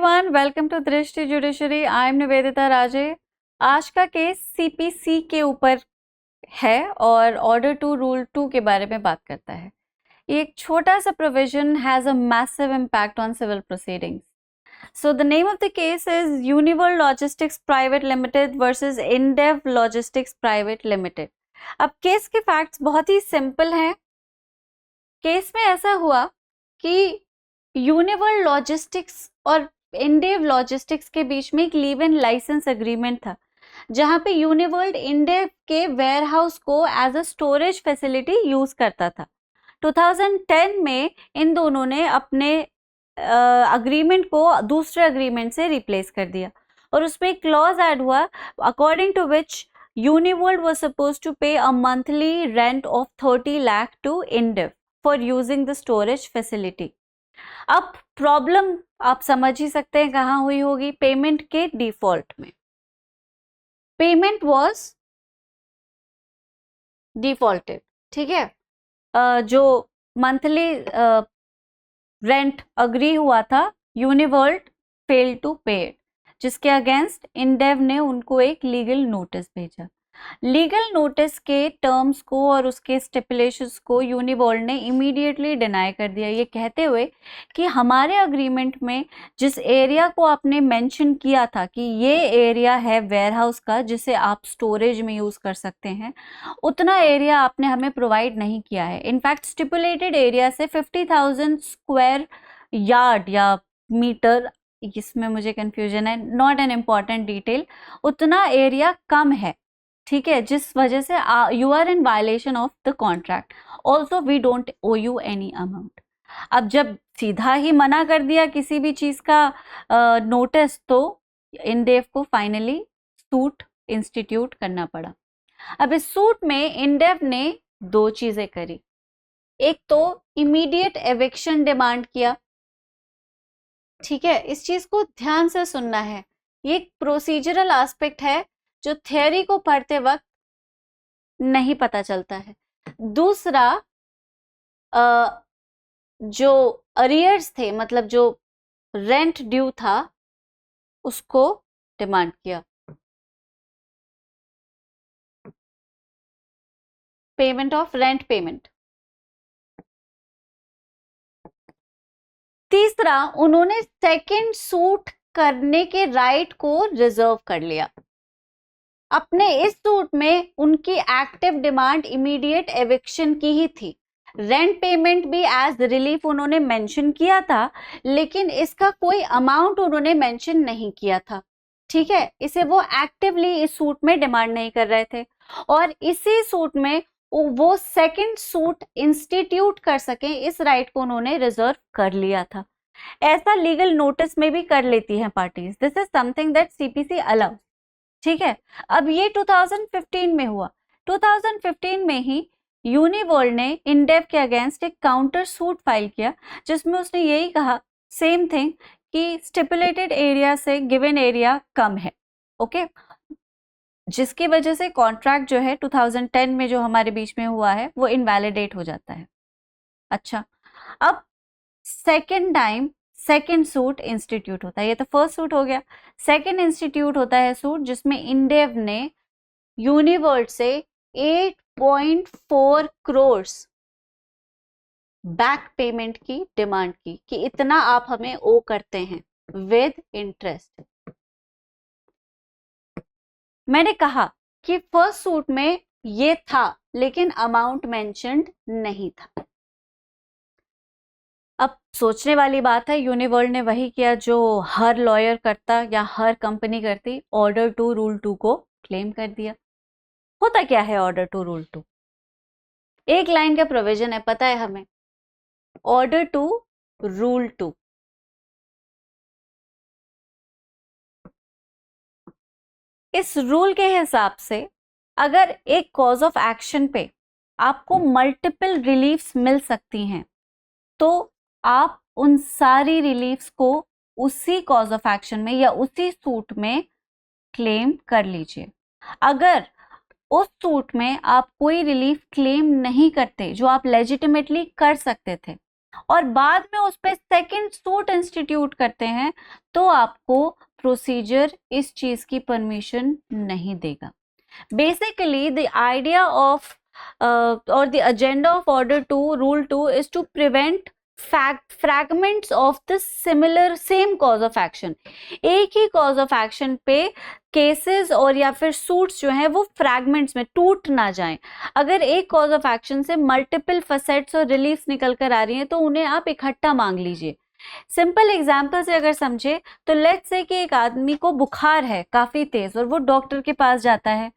Everyone, welcome to दृष्टि judiciary. I am Nivedita राजे। आज का केस सीपीसी के ऊपर है और ऑर्डर टू रूल 2 के बारे में बात करता है। एक छोटा सा provision has a massive impact on civil proceedings. So the name of the case is Uniworld Logistics Private Limited versus Indev Logistics Private Limited। अब केस के फैक्ट्स बहुत ही सिंपल हैं। केस में ऐसा हुआ कि यूनिवर्ल्ड लॉजिस्टिक्स और इंडेव लॉजिस्टिक्स के बीच में एक लीव इन लाइसेंस एग्रीमेंट था, जहां पे यूनिवर्ल्ड इंडेव के वेयरहाउस को as a storage facility use करता था। 2010 में इन दोनों ने अपने अग्रीमेंट को दूसरे अग्रीमेंट से रिप्लेस कर दिया और उसमें एक क्लॉज ऐड हुआ according to which Uniworld was supposed to pay a monthly rent of 30 lakh to Indev for using the storage facility. अब प्रॉब्लम आप समझ ही सकते हैं कहाँ हुई होगी, पेमेंट के डिफॉल्ट में। पेमेंट वाज डिफॉल्टेड, ठीक है। जो मंथली रेंट अग्री हुआ था, यूनिवर्ल्ड फेल्ड टू पे इट, जिसके अगेंस्ट इंडेव ने उनको एक लीगल नोटिस भेजा। लीगल नोटिस के टर्म्स को और उसके स्टिपुलेशंस को यूनिवर्ल्ड ने इमीडिएटली डिनाई कर दिया, ये कहते हुए कि हमारे अग्रीमेंट में जिस एरिया को आपने मेंशन किया था कि ये एरिया है वेयरहाउस का जिसे आप स्टोरेज में यूज कर सकते हैं, उतना एरिया आपने हमें प्रोवाइड नहीं किया है। इनफैक्ट स्टिपुलेटेड एरिया से 50,000 स्क्वायर यार्ड या मीटर, इसमें मुझे कंफ्यूजन है, नॉट एन इम्पॉर्टेंट डिटेल, उतना एरिया कम है, ठीक है, जिस वजह से you are in violation of the contract. Also we don't owe you any amount. अब जब सीधा ही मना कर दिया किसी भी चीज का नोटिस, तो इंडेव को फाइनली सूट इंस्टीट्यूट करना पड़ा। अब इस सूट में इंडेव ने दो चीजें करी। एक तो इमीडिएट एविक्शन डिमांड किया, ठीक है, इस चीज को ध्यान से सुनना है, ये एक प्रोसीजरल एस्पेक्ट है जो थ्योरी को पढ़ते वक्त नहीं पता चलता है। दूसरा, जो अरियर्स थे, मतलब जो रेंट ड्यू था, उसको डिमांड किया, पेमेंट ऑफ रेंट पेमेंट। तीसरा, उन्होंने सेकंड सूट करने के राइट को रिजर्व कर लिया। अपने इस सूट में उनकी एक्टिव डिमांड इमीडिएट एविक्शन की ही थी। रेंट पेमेंट भी एज रिलीफ उन्होंने मेंशन किया था, लेकिन इसका कोई अमाउंट उन्होंने मेंशन नहीं किया था, ठीक है। इसे वो एक्टिवली इस सूट में डिमांड नहीं कर रहे थे और इसी सूट में वो सेकंड सूट इंस्टीट्यूट कर सके, इस राइट को उन्होंने रिजर्व कर लिया था। ऐसा लीगल नोटिस में भी कर लेती हैं parties. This is something that CPC allow, ठीक है। अब ये 2015 में हुआ। 2015 में ही यूनिवर्ल्ड ने इंडेव के अगेंस्ट एक काउंटर सूट फाइल किया, जिसमें उसने यही कहा, सेम थिंग, कि स्टिपुलेटेड एरिया से गिवन एरिया कम है, ओके, जिसकी वजह से कॉन्ट्रैक्ट जो है 2010 में जो हमारे बीच में हुआ है वो इनवैलिडेट हो जाता है। अच्छा, अब second time second suit institute होता है। ये तो फर्स्ट सूट हो गया। सेकेंड इंस्टीट्यूट होता है सूट जिसमें इंडेव ने यूनिवर्ल्ड से 8.4 करोड़ बैक पेमेंट की डिमांड की कि इतना आप हमें ओ करते हैं विद इंटरेस्ट। मैंने कहा कि फर्स्ट सूट में ये था, लेकिन अमाउंट मेंशन्ड नहीं था। अब सोचने वाली बात है, यूनिवर्ल्ड ने वही किया जो हर लॉयर करता या हर कंपनी करती, ऑर्डर टू रूल 2 को क्लेम कर दिया। होता क्या है ऑर्डर टू रूल 2? एक लाइन का प्रोविजन है, पता है हमें, ऑर्डर टू रूल 2। इस रूल के हिसाब से अगर एक कॉज ऑफ एक्शन पे आपको मल्टीपल रिलीफ्स मिल सकती हैं, तो आप उन सारी रिलीफ्स को उसी कॉज ऑफ एक्शन में या उसी सूट में क्लेम कर लीजिए। अगर उस सूट में आप कोई रिलीफ क्लेम नहीं करते जो आप लेजिटिमेटली कर सकते थे, और बाद में उस पर सेकंड सूट इंस्टीट्यूट करते हैं, तो आपको प्रोसीजर इस चीज की परमिशन नहीं देगा. Basically, the idea of or the agenda of Order 2, Rule 2 is to prevent fragments of the same cause of action. एक ही cause of action पे केसेस और या फिर सूट्स जो हैं वो फ्रैगमेंट्स में टूट ना जाएं. अगर एक कॉज ऑफ एक्शन से मल्टीपल फसेट्स और रिलीफ्स निकल कर आ रही हैं तो उन्हें आप इकट्ठा मांग लीजिए. सिंपल एग्जाम्पल से अगर समझे तो लेट्स से कि एक आदमी को बुखार है काफी तेज और वो डॉक्टर के पास जाता है.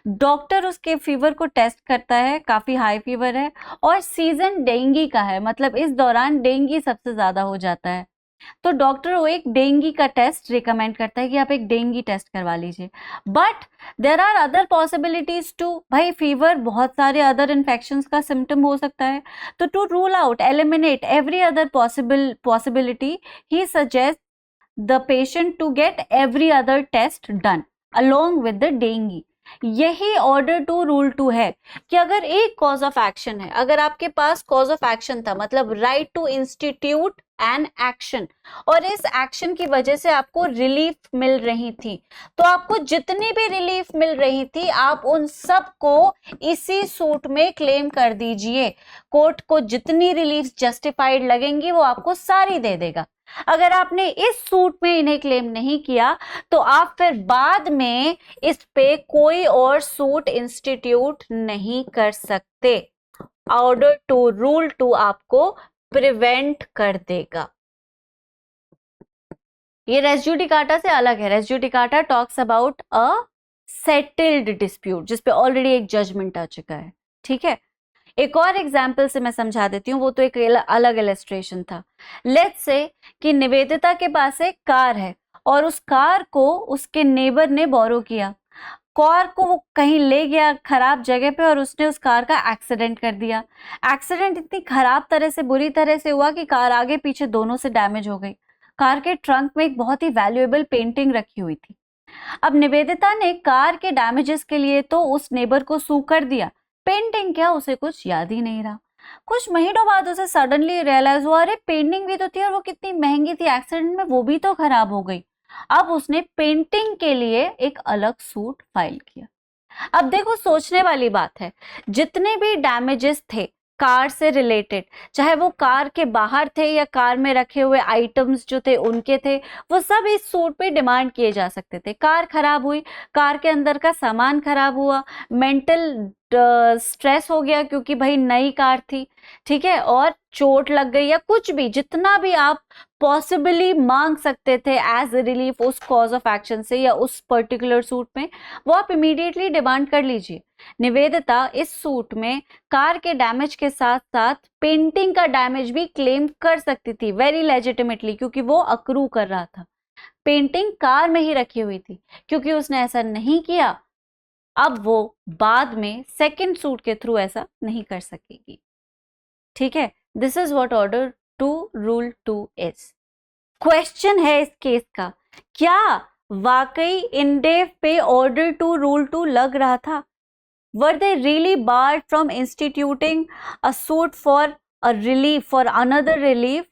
डॉक्टर उसके फीवर को टेस्ट करता है, काफी हाई फीवर है और सीजन डेंगू का है, मतलब इस दौरान डेंगू सबसे ज्यादा हो जाता है. तो डॉक्टर वो एक डेंगू का टेस्ट रिकमेंड करता है कि आप एक डेंगू टेस्ट करवा लीजिए. But there are other possibilities too, भाई फीवर बहुत सारे अदर इन्फेक्शंस का सिम्टम हो सकता है. तो to rule out, eliminate every other possibility, he suggest the patient to get every other test done along with the dengue. यही order 2 rule 2 है कि अगर एक कॉज ऑफ एक्शन है, अगर आपके पास कॉज ऑफ एक्शन था, मतलब right to institute an action, और इस एक्शन की वजह से आपको रिलीफ मिल रही थी, तो आपको जितनी भी रिलीफ मिल रही थी आप उन सब को इसी सूट में क्लेम कर दीजिए. कोर्ट को जितनी रिलीफ जस्टिफाइड लगेंगी वो आपको सारी दे देगा. अगर आपने इस सूट में इन्हें क्लेम नहीं किया तो आप फिर बाद में इस पे कोई और सूट इंस्टीट्यूट नहीं कर सकते. ऑर्डर 2 रूल 2 आपको प्रिवेंट कर देगा. ये रेस जुडिकाटा से अलग है. Res judicata talks about a settled dispute जिसपे ऑलरेडी एक जजमेंट आ चुका है. ठीक है, एक और एग्जाम्पल से मैं समझा देती हूँ, वो तो एक अलग इलस्ट्रेशन था. लेट्स से कि निवेदिता के पास एक कार है और उस कार को उसके नेबर ने बोरो किया. कार को वो कहीं ले गया खराब जगह पे और उसने उस कार का एक्सीडेंट कर दिया. एक्सीडेंट इतनी खराब तरह से, बुरी तरह से हुआ कि कार आगे पीछे दोनों से डैमेज हो गई. कार के ट्रंक में एक बहुत ही वैल्यूएबल पेंटिंग रखी हुई थी. अब निवेदिता ने कार के डैमेजेस के लिए तो उस नेबर को सू कर दिया, पेंटिंग क्या उसे कुछ याद ही नहीं रहा. कुछ महीनों बाद उसे सडनली रियलाइज हुआ, अरे पेंटिंग भी तो थी और वो कितनी महंगी थी, एक्सीडेंट में वो भी तो खराब हो गई. अब उसने पेंटिंग के लिए एक अलग सूट फाइल किया. अब देखो सोचने वाली बात है, जितने भी डैमेजेस थे कार से रिलेटेड, चाहे वो कार के बाहर थे या कार में रखे हुए आइटम्स जो थे उनके थे, वो सब इस सूट पे डिमांड किए जा सकते थे. कार खराब हुई, कार के अंदर का सामान खराब हुआ, मेंटल स्ट्रेस हो गया क्योंकि भाई नई कार थी, ठीक है, और चोट लग गई या कुछ भी, जितना भी आप पॉसिबली मांग सकते थे एज रिलीफ उस कॉज ऑफ एक्शन से या उस पर्टिकुलर सूट में, वो आप इमीडिएटली डिमांड कर लीजिए. निवेदिता इस सूट में कार के डैमेज के साथ साथ पेंटिंग का डैमेज भी क्लेम कर सकती थी वेरी लेजिटिमेटली, क्योंकि वो अक्रू कर रहा था. पेंटिंग कार में ही रखी हुई थी. क्योंकि उसने ऐसा नहीं किया, अब वो बाद में सेकंड सूट के थ्रू ऐसा नहीं कर सकेगी. ठीक है, this is what order 2 rule 2 is. Question है इस केस का, क्या वाकई इंडेव पे ऑर्डर 2 रूल 2 लग रहा था? Were they really barred from instituting a suit for a relief, for another relief?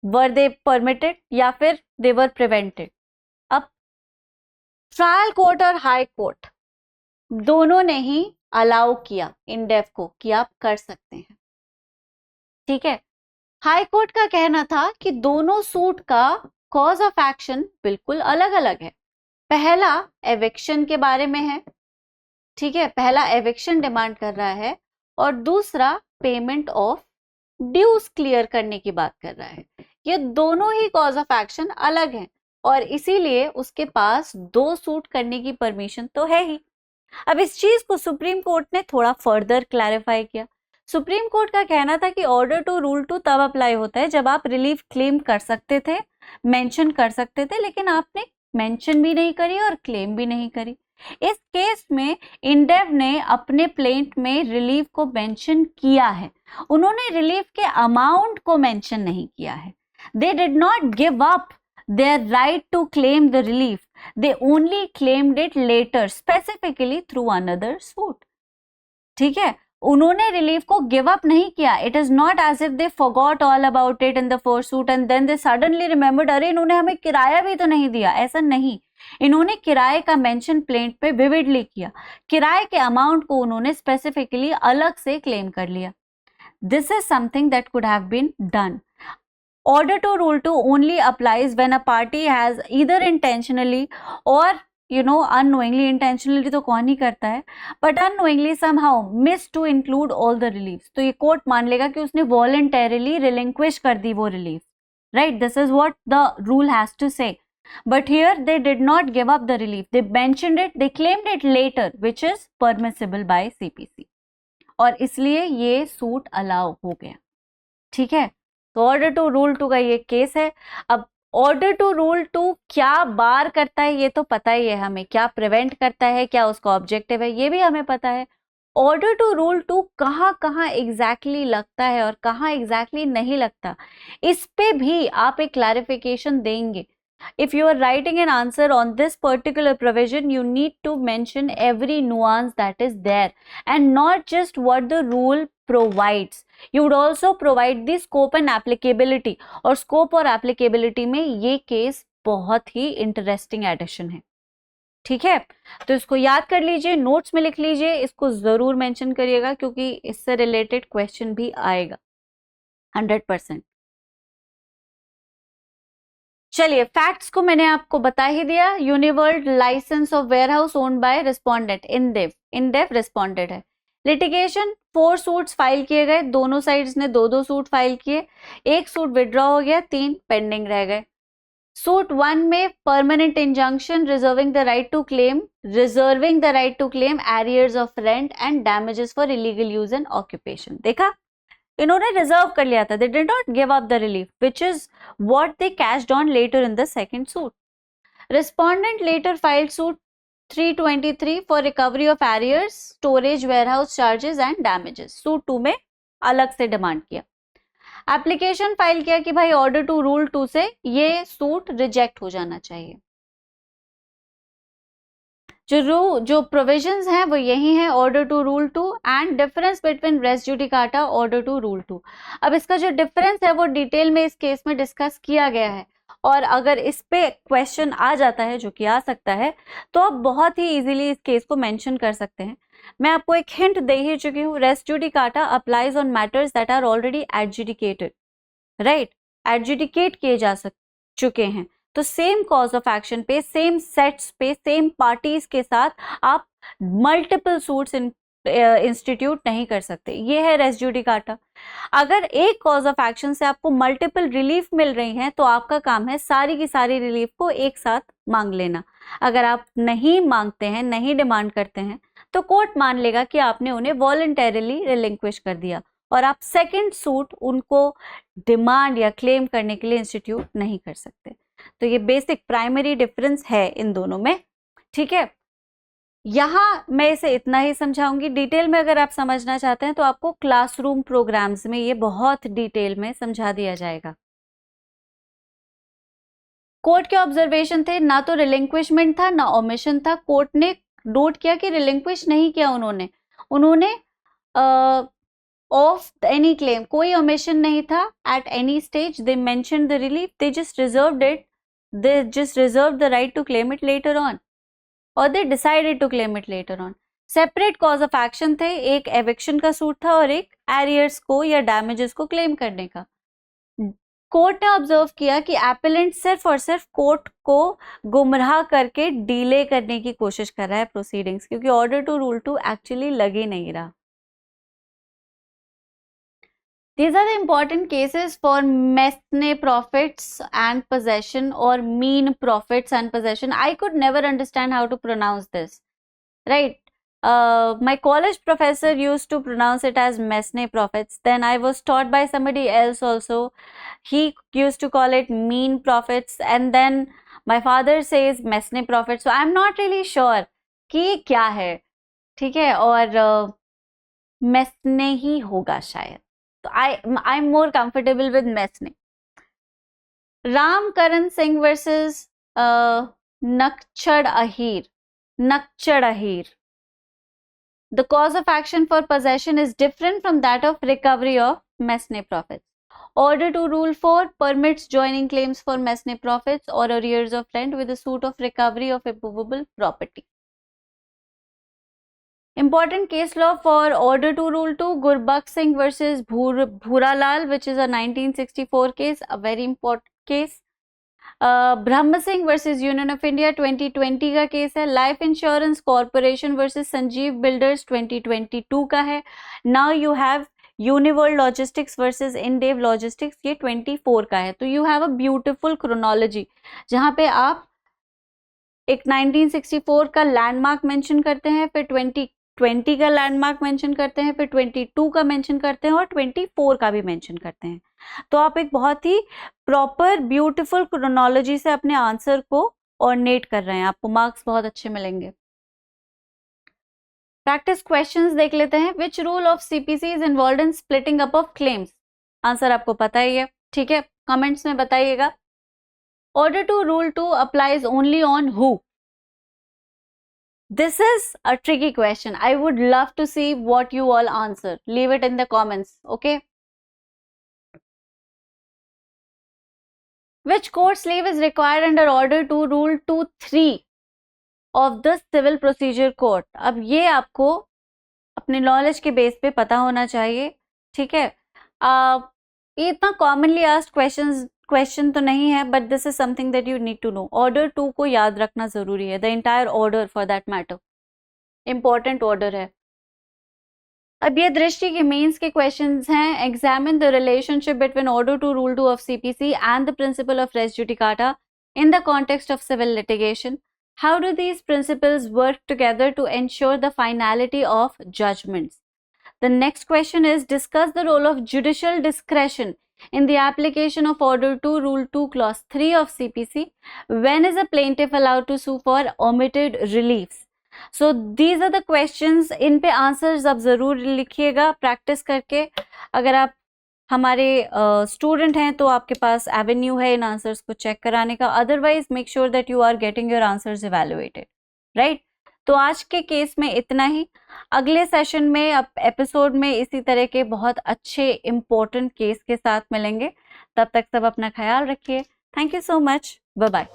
Were they permitted या फिर they were prevented? अब ट्रायल कोर्ट और हाई कोर्ट दोनों ने ही अलाउ किया इंडेव को कि आप कर सकते हैं. ठीक है, हाई कोर्ट का कहना था कि दोनों सूट का कॉज ऑफ एक्शन बिल्कुल अलग अलग है. पहला एविक्शन के बारे में है, ठीक है, पहला एविक्शन डिमांड कर रहा है, और दूसरा पेमेंट ऑफ ड्यूज क्लियर करने की बात कर रहा है. ये दोनों ही कॉज ऑफ एक्शन अलग हैं और इसीलिए उसके पास दो सूट करने की परमिशन तो है ही. अब इस चीज को सुप्रीम कोर्ट ने थोड़ा फर्दर क्लैरिफाई किया. सुप्रीम कोर्ट का कहना था कि ऑर्डर 2 रूल 2 तब अप्लाई होता है जब आप रिलीफ क्लेम कर सकते थे, मेंशन कर सकते थे, लेकिन आपने मेंशन भी नहीं करी और क्लेम भी नहीं करी. इस केस में इंडेव ने अपने प्लेंट में रिलीफ को मेंशन किया है, उन्होंने रिलीफ के अमाउंट को मेंशन नहीं किया है. दे did not give up their right to claim the relief, they only claimed it later specifically through another suit. ठीक है, उन्होंने रिलीफ को गिव अप नहीं किया. It is not as if they forgot all about it in the first suit and then they suddenly remembered, अरे इन्होंने हमें किराया भी तो नहीं दिया. ऐसा नहीं. इन्होंने किराए का मेंशन प्लेंट पे विविडली किया. किराए के अमाउंट को उन्होंने स्पेसिफिकली अलग से क्लेम कर लिया. This is something that could have been done. Order to Rule 2 only applies when a party has either intentionally or unknowingly. Intentionally तो कौन ही करता है, but unknowingly somehow missed to include all the reliefs. तो ये court मान लेगा कि उसने voluntarily relinquish कर दी वो relief. Right? This is what the rule has to say. But here they did not give up the relief. They mentioned it, they claimed it later, which is permissible by CPC. और इसलिए ये suit allow हो गया. ठीक है. तो order two rule 2 का ये केस है. अब ऑर्डर टू रूल 2 क्या बार करता है ये तो पता ही है हमें, क्या प्रिवेंट करता है, क्या उसका ऑब्जेक्टिव है ये भी हमें पता है. ऑर्डर टू रूल 2 कहाँ एग्जैक्टली लगता है और कहाँ एग्जैक्टली नहीं लगता, इस पे भी आप एक क्लैरिफिकेशन देंगे. If you are writing an answer on this particular provision, you need to mention every nuance that is there and not just what the rule provides. You would also provide the scope and applicability. और scope और applicability में ये case बहुत ही interesting addition है. ठीक है, तो इसको याद कर लीजिए, नोट्स में लिख लीजिए, इसको जरूर मेंशन करिएगा क्योंकि इससे रिलेटेड क्वेश्चन भी आएगा 100%. चलिए, फैक्ट्स को मैंने आपको बता ही दिया. Uniworld licence of warehouse owned by respondent Indev responded है. लिटिगेशन 4 सूट्स फाइल किए गए, दोनों साइड्स ने 2-2 सूट फाइल किए. एक सूट विड्रॉ हो गया, 3 पेंडिंग रह गए. सूट 1 में permanent injunction reserving the right to claim arrears of rent and damages for illegal use and occupation. देखा, इन्होंने रिजर्व कर लिया था. They did not give up the relief which is what they cashed on later in the second suit. Respondent later filed suit 323 for recovery of arrears, storage, warehouse charges and damages. Suit 2 में अलग से demand किया. Application file किया कि भाई order two rule 2 से ये suit reject हो जाना चाहिए. जो प्रोविजंस हैं वो यही है, order two rule 2 and difference between res judicata order two rule 2. अब इसका जो डिफरेंस है वो डिटेल में इस केस में डिस्कस किया गया है और अगर इस पे क्वेश्चन आ जाता है, जो कि आ सकता है, तो आप बहुत ही इजीली इस केस को मेंशन कर सकते हैं. मैं आपको एक हिंट दे ही चुकी हूँ. Res judicata applies on matters that are already adjudicated, right, adjudicate किए जा चुके हैं. तो सेम कॉज ऑफ एक्शन पे, सेम सेट्स पे, सेम पार्टीज के साथ आप मल्टीपल सूट्स इंस्टीट्यूट नहीं कर सकते. ये है रेस जुडिकाटा. अगर एक कॉज ऑफ एक्शन से आपको मल्टीपल रिलीफ मिल रही हैं तो आपका काम है सारी की सारी रिलीफ को एक साथ मांग लेना. अगर आप नहीं मांगते हैं, नहीं डिमांड करते हैं, तो कोर्ट मान लेगा कि आपने उन्हें वॉलंटरीली रिलिंक्विश कर दिया और आप सेकेंड सूट उनको डिमांड या क्लेम करने के लिए इंस्टीट्यूट नहीं कर सकते. तो ये बेसिक प्राइमरी डिफरेंस है इन दोनों में. ठीक है, यहां मैं इसे इतना ही समझाऊंगी. डिटेल में अगर आप समझना चाहते हैं तो आपको क्लासरूम प्रोग्राम्स में ये बहुत डिटेल में समझा दिया जाएगा. कोर्ट के ऑब्जर्वेशन थे, ना तो रिलिंक्विशमेंट था ना ओमिशन था. कोर्ट ने नोट किया कि रिलिंक्विश नहीं किया उन्होंने ऑफ एनी क्लेम, कोई ओमिशन नहीं था. At any stage they mentioned the relief, they just reserved the right to claim it later on और they decided to claim it later on. Separate cause of action थे, एक eviction का suit था और एक arrears को या damages को क्लेम करने का. कोर्ट ने ऑब्जर्व किया कि एपेलेंट सिर्फ और सिर्फ कोर्ट को गुमराह करके डिले करने की कोशिश कर रहा है प्रोसीडिंग्स, क्योंकि ऑर्डर टू रूल 2 एक्चुअली लग ही नहीं रहा. These are the important cases for mesne profits and possession or mean profits and possession. I could never understand how to pronounce this, right? My college professor used to pronounce it as mesne profits. Then I was taught by somebody else also. He used to call it mean profits. And then my father says mesne profits. So I'm not really sure कि ये क्या है. ठीक है, और mesne ही होगा शायद. तो I'm more comfortable with mesne. Ramkaran Singh versus Nakchad Ahir. The cause of action for possession is different from that of recovery of Mesne profits. Order to Rule 4 permits joining claims for Mesne profits or arrears of rent with a suit of recovery of immovable property. Important case law for Order to Rule 2, Gurbakh Singh versus Bhuralal, which is a 1964 case, a very important case. Brahm Singh versus Union of India 2020 का case है. Life insurance corporation versus Sanjeev builders 2022 का है. Now you have Uniworld logistics versus Indev logistics, ये 24 का है. तो you have a beautiful chronology जहां पे आप एक 1964 का लैंडमार्क मेंशन करते हैं, फिर 2020 का लैंडमार्क मेंशन करते हैं, फिर 22 का मेंशन करते हैं और 24 का भी मेंशन करते हैं. तो आप एक बहुत ही प्रॉपर ब्यूटीफुल क्रोनोलॉजी से अपने आंसर को ऑर्डिनेट कर रहे हैं. आपको मार्क्स बहुत अच्छे मिलेंगे. प्रैक्टिस क्वेश्चंस देख लेते हैं. Which rule of CPC is involved in splitting up of claims? Answer आपको पता ही है, ठीक है, कमेंट्स में बताइएगा. Order to Rule 2 applies only on who? This is a tricky question. I would love to see what you all answer. Leave it in the comments, okay? Which court sleeve is required under Order to Rule 2(3) of the Civil Procedure Court? अब ये आपको अपने knowledge के base पे पता होना चाहिए, ठीक है. ये इतना कॉमनली आस्क्ड क्वेश्चन तो नहीं है, but this is something that you need to know. Order 2 को याद रखना जरूरी है. The entire order for that matter important order है. अब ये दृष्टि के मीन्स के क्वेश्चंस हैं. Examine the relationship between order two rule 2 of CPC and the principle of res judicata in the context of civil litigation. How do these principles work together to ensure the finality of judgements? The next question is, discuss the role of judicial discretion in the application of Order 2 Rule 2 Clause 3 of CPC. When is a plaintiff allowed to sue for omitted reliefs? So these are the questions. इन पे answers आप जरूर लिखिएगा practice करके. अगर आप हमारे student हैं तो आपके पास एवेन्यू है इन आंसर्स को चेक कराने का. Otherwise make sure that you are getting your answers evaluated, right. तो आज के केस में इतना ही. अगले सेशन में एपिसोड में इसी तरह के बहुत अच्छे इंपॉर्टेंट केस के साथ मिलेंगे. तब तक सब अपना ख्याल रखिए. Thank you so much. Bye bye.